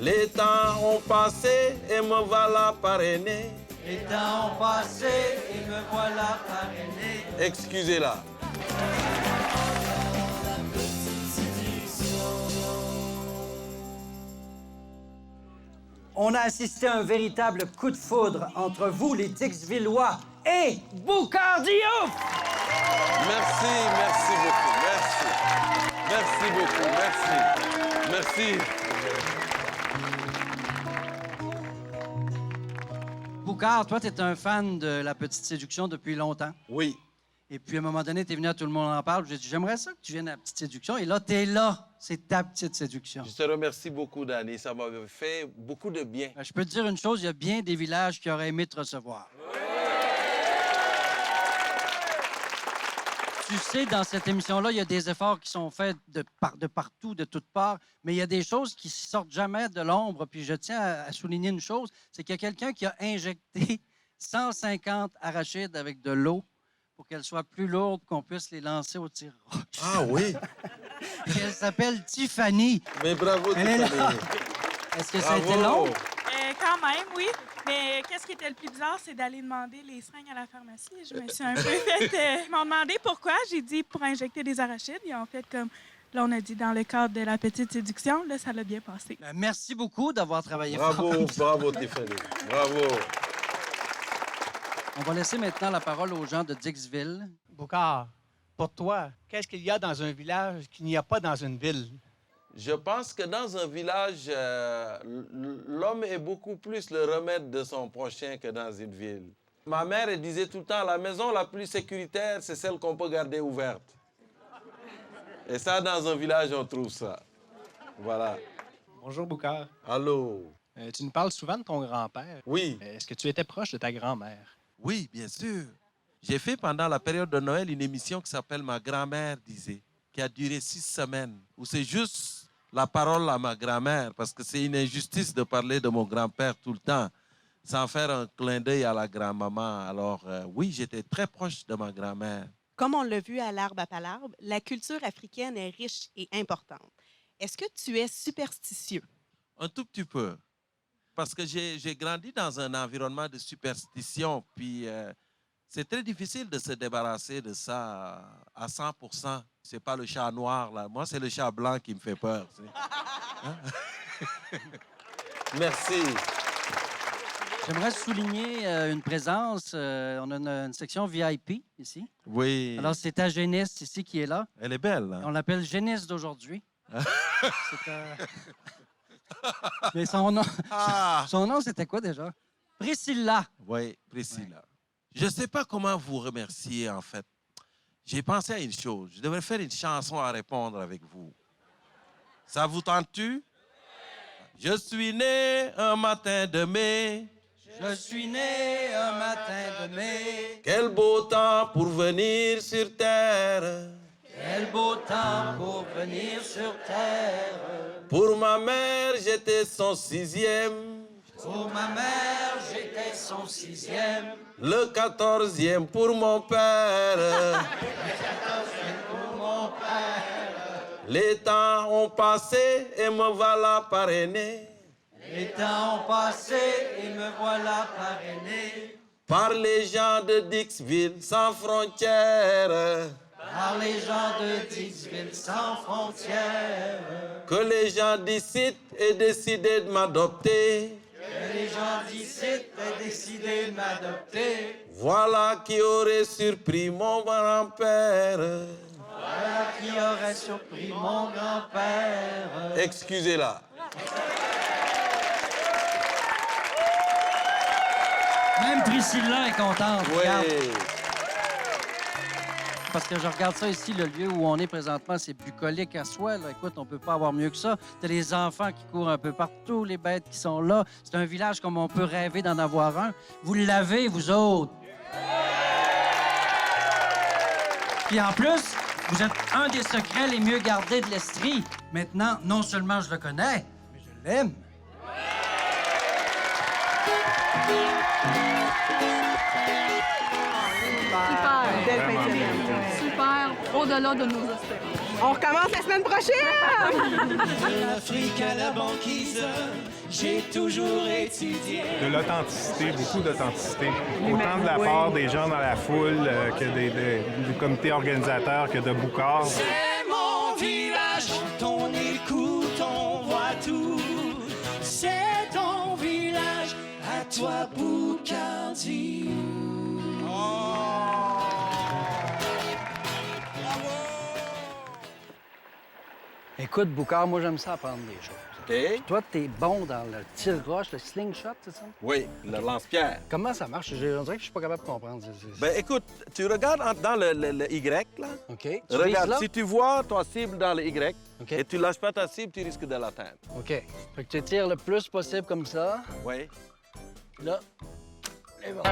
Speaker 2: Les temps ont passé et me voilà parrainé.
Speaker 1: Les temps ont passé et me voilà parrainé.
Speaker 2: Excusez-la.
Speaker 1: On a assisté à un véritable coup de foudre entre vous, les Dixvillois, et Boucard Diouf!
Speaker 2: Merci, merci beaucoup, merci. Merci beaucoup, merci. Merci.
Speaker 1: Boucard, toi, tu es un fan de La Petite Séduction depuis longtemps.
Speaker 2: Oui.
Speaker 1: Et puis, à un moment donné, tu es venu à Tout le monde en parle. J'ai dit, j'aimerais ça que tu viennes à La Petite Séduction. Et là, tu es là. C'est ta Petite Séduction.
Speaker 2: Je te remercie beaucoup, Danny. Ça m'a fait beaucoup de bien.
Speaker 1: Je peux te dire une chose, il y a bien des villages qui auraient aimé te recevoir. Tu sais, dans cette émission-là, il y a des efforts qui sont faits de partout, de toutes parts, mais il y a des choses qui sortent jamais de l'ombre. Puis je tiens à souligner une chose, c'est qu'il y a quelqu'un qui a injecté 150 arachides avec de l'eau pour qu'elles soient plus lourdes, qu'on puisse les lancer au tir.
Speaker 2: Ah oui?
Speaker 1: Elle s'appelle Tiffany.
Speaker 2: Mais bravo,
Speaker 1: Elle est là.
Speaker 2: Tiffany.
Speaker 1: Est-ce que ça a été long?
Speaker 10: Quand même, oui. Mais qu'est-ce qui était le plus bizarre, c'est d'aller demander les seringues à la pharmacie. Je me suis un peu fait... Ils m'ont demandé pourquoi. J'ai dit pour injecter des arachides. Ils ont fait comme... Là, on a dit dans le cadre de La Petite Séduction. Là, ça l'a bien passé.
Speaker 1: Merci beaucoup d'avoir travaillé
Speaker 2: Bravo,
Speaker 1: fort.
Speaker 2: bravo, Tiffany. Bravo.
Speaker 1: On va laisser maintenant la parole aux gens de Dixville.
Speaker 25: Boucard, pour toi, qu'est-ce qu'il y a dans un village qu'il n'y a pas dans une ville?
Speaker 2: Je pense que dans un village, l'homme est beaucoup plus le remède de son prochain que dans une ville. Ma mère, elle disait tout le temps, la maison la plus sécuritaire, c'est celle qu'on peut garder ouverte. Et ça, dans un village, on trouve ça. Voilà.
Speaker 25: Bonjour, Boucard.
Speaker 2: Allô?
Speaker 25: Tu nous parles souvent de ton grand-père.
Speaker 2: Oui.
Speaker 25: Est-ce que tu étais proche de ta grand-mère?
Speaker 2: Oui, bien sûr. J'ai fait pendant la période de Noël une émission qui s'appelle Ma grand-mère disait, qui a duré 6 semaines, où c'est juste la parole à ma grand-mère, parce que c'est une injustice de parler de mon grand-père tout le temps, sans faire un clin d'œil à la grand-maman. Alors, oui, j'étais très proche de ma grand-mère.
Speaker 11: Comme on l'a vu à l'Arbre à Palabre, la culture africaine est riche et importante. Est-ce que tu es superstitieux?
Speaker 2: Un tout petit peu. Parce que j'ai grandi dans un environnement de superstition, puis c'est très difficile de se débarrasser de ça à 100%. C'est pas le chat noir, là. Moi, c'est le chat blanc qui me fait peur. Hein? Merci.
Speaker 1: J'aimerais souligner une présence. On a une section VIP ici.
Speaker 2: Oui.
Speaker 1: Alors, c'est ta génisse ici qui est là.
Speaker 2: Elle est belle. Hein?
Speaker 1: On l'appelle génisse d'aujourd'hui. Mais son nom, c'était quoi déjà? Priscilla.
Speaker 2: Oui, Priscilla. Je ne sais pas comment vous remercier, en fait. J'ai pensé à une chose. Je devrais faire une chanson à répondre avec vous. Ça vous tente-tu? Je suis né un matin de mai.
Speaker 1: Je suis né un matin de mai.
Speaker 2: Quel beau temps pour venir sur terre.
Speaker 1: Quel beau temps pour venir sur terre.
Speaker 2: Pour ma mère, j'étais son 6e.
Speaker 1: Pour ma mère, j'étais son 6e.
Speaker 2: Le 14e pour mon père.
Speaker 1: Le 14e pour mon père.
Speaker 2: Les temps ont passé et me voilà parrainé.
Speaker 1: Les temps ont passé et me voilà parrainé.
Speaker 2: par les gens de Dixville sans frontières.
Speaker 12: Par les gens de Dixville sans frontières.
Speaker 2: Que les gens d'ici aient décidé de m'adopter.
Speaker 12: Que les gens d'ici aient décidé de m'adopter.
Speaker 2: Voilà qui aurait surpris mon grand-père.
Speaker 12: Voilà qui aurait surpris mon grand-père.
Speaker 2: Excusez-la.
Speaker 1: Même Priscilla est contente.
Speaker 2: Oui.
Speaker 1: Regarde. Parce que je regarde ça ici, le lieu où on est présentement, c'est bucolique à soi. Là. Écoute, on peut pas avoir mieux que ça. T'as les enfants qui courent un peu partout, les bêtes qui sont là. C'est un village comme on peut rêver d'en avoir un. Vous l'avez, vous autres. Puis en plus, vous êtes un des secrets les mieux gardés de l'Estrie. Maintenant, non seulement je le connais, mais je l'aime.
Speaker 6: Super. Belle fin de semaine. Super. Au-delà de nos espérances. On recommence la semaine prochaine!
Speaker 12: De l'Afrique à la banquise, j'ai toujours étudié.
Speaker 22: De l'authenticité, beaucoup d'authenticité. Autant de la part des gens dans la foule que du comité organisateur que de Boucard.
Speaker 12: C'est mon village, quand on écoute, on voit tout. C'est ton village, à toi, Boucardi.
Speaker 1: Écoute, Boucard, moi, j'aime ça apprendre des choses.
Speaker 2: OK.
Speaker 1: Toi, t'es bon dans le tir-roche, le slingshot, c'est ça?
Speaker 2: Oui, le lance-pierre.
Speaker 1: Comment ça marche? On dirait que je suis pas capable de comprendre.
Speaker 2: Ben écoute, tu regardes dans le Y, là.
Speaker 1: OK. Tu vises
Speaker 2: Regarde,
Speaker 1: là?
Speaker 2: si tu vois ta cible dans le Y
Speaker 1: OK.
Speaker 2: et tu lâches pas ta cible, tu risques de l'atteindre.
Speaker 1: OK. Fait que tu tires le plus possible comme ça.
Speaker 2: Oui.
Speaker 1: Là. Et bon.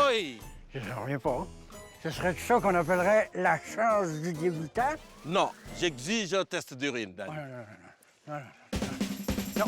Speaker 2: Aïe!
Speaker 13: Je n'en reviens pas. Ce serait ça qu'on appellerait la chance du débutant?
Speaker 2: Non, j'exige un test d'urine, Daniel.
Speaker 13: Non.